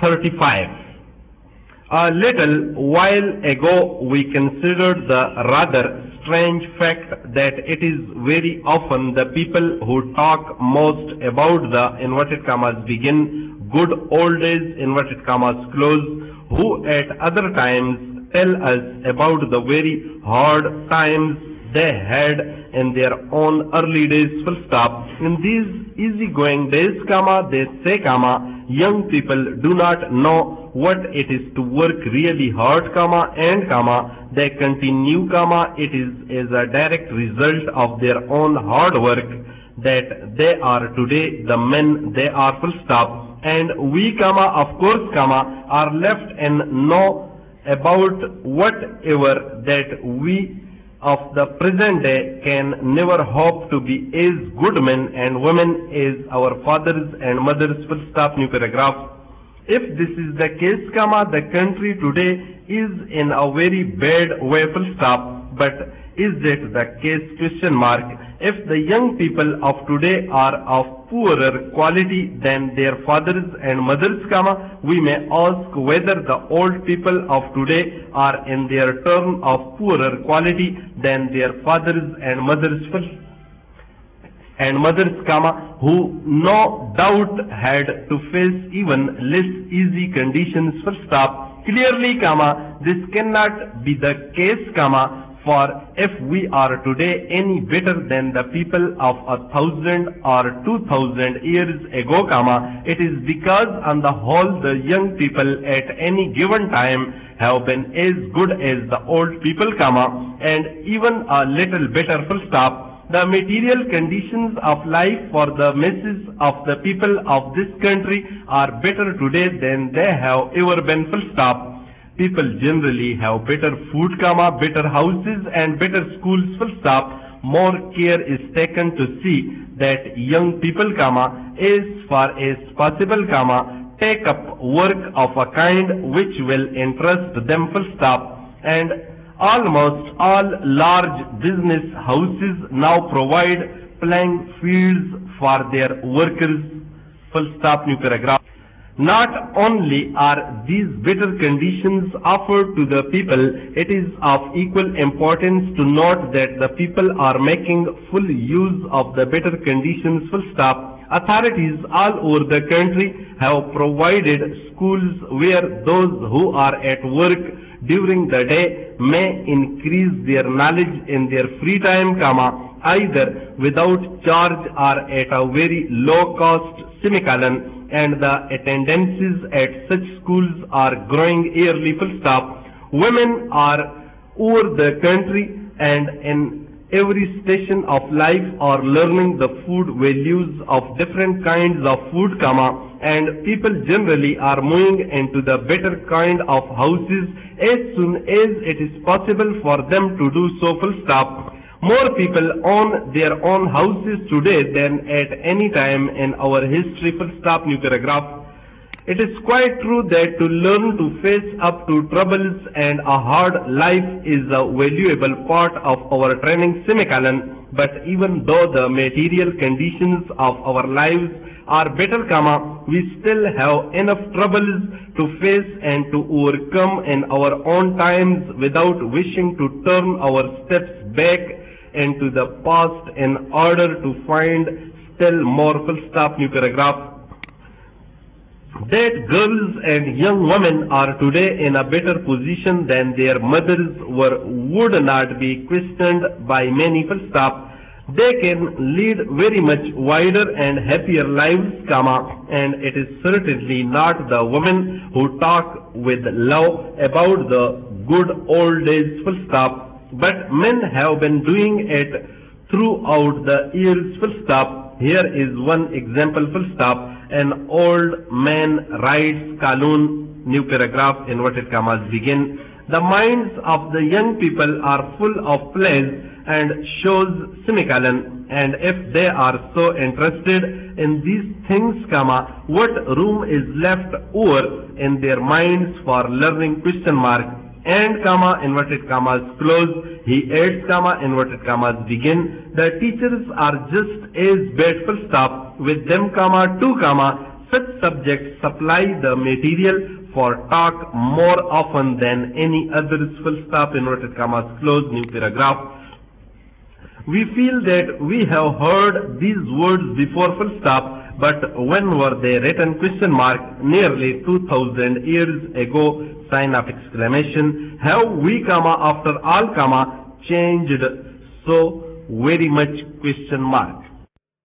35. A little while ago we considered the rather strange fact that it is very often the people who talk most about the inverted commas begin good old days inverted commas close, who at other times tell us about the very hard times they had in their own early days, full stop. In these easygoing days, they say, young people do not know what it is to work really hard, and they continue, it is as a direct result of their own hard work that they are today the men they are, full stop. And we, of course, are left and know about whatever that we of the present day can never hope to be as good men and women as our fathers and mothers, full stop, new paragraph. If this is the case, the country today is in a very bad way, full stop. But is that the case, question mark? If the young people of today are of poorer quality than their fathers and mothers, we may ask whether the old people of today are in their turn of poorer quality than their fathers and mothers, who no doubt had to face even less easy conditions, full stop. Clearly, this cannot be the case, for if we are today any better than the people of 1,000 or 2,000 years ago, it is because on the whole the young people at any given time have been as good as the old people, and even a little better, full stop. The material conditions of life for the masses of the people of this country are better today than they have ever been, full stop. People generally have better food, better houses and better schools, full stop. More care is taken to see that young people, as far as possible, take up work of a kind which will interest them, full stop. And almost all large business houses now provide playing fields for their workers, full stop, new paragraph. Not only are these better conditions offered to the people, it is of equal importance to note that the people are making full use of the better conditions, full stop. Authorities all over the country have provided schools where those who are at work during the day may increase their knowledge in their free time, either without charge or at a very low cost, semicolon. And the attendances at such schools are growing yearly, full stop. Women are over the country and in every station of life are learning the food values of different kinds of food, and people generally are moving into the better kind of houses as soon as it is possible for them to do so, full stop. More people own their own houses today than at any time in our history, full stop, new paragraph. It is quite true that to learn to face up to troubles and a hard life is a valuable part of our training, semicolon. But even though the material conditions of our lives are better, we still have enough troubles to face and to overcome in our own times without wishing to turn our steps back into the past in order to find still more, full stop, new paragraph. That girls and young women are today in a better position than their mothers were would not be questioned by many, full stop. They can lead very much wider and happier lives, and it is certainly not the women who talk with love about the good old days, full stop. But men have been doing it throughout the years, full stop. Here is one example, full stop. An old man writes, Kalun, new paragraph, inverted commas begin. The minds of the young people are full of plays and shows, semicolon, and if they are so interested in these things, what room is left over in their minds for learning, question mark. And, inverted commas close, he adds, inverted commas begin. The teachers are just as bad, full stop. With them, too, Such subjects supply the material for talk more often than any others. Full stop, inverted commas, close, new paragraph. We feel that we have heard these words before, full stop, but when were they written? Question mark. Nearly 2000 years ago, sign of exclamation. Have we, comma, after all, comma, changed so very much? Question mark.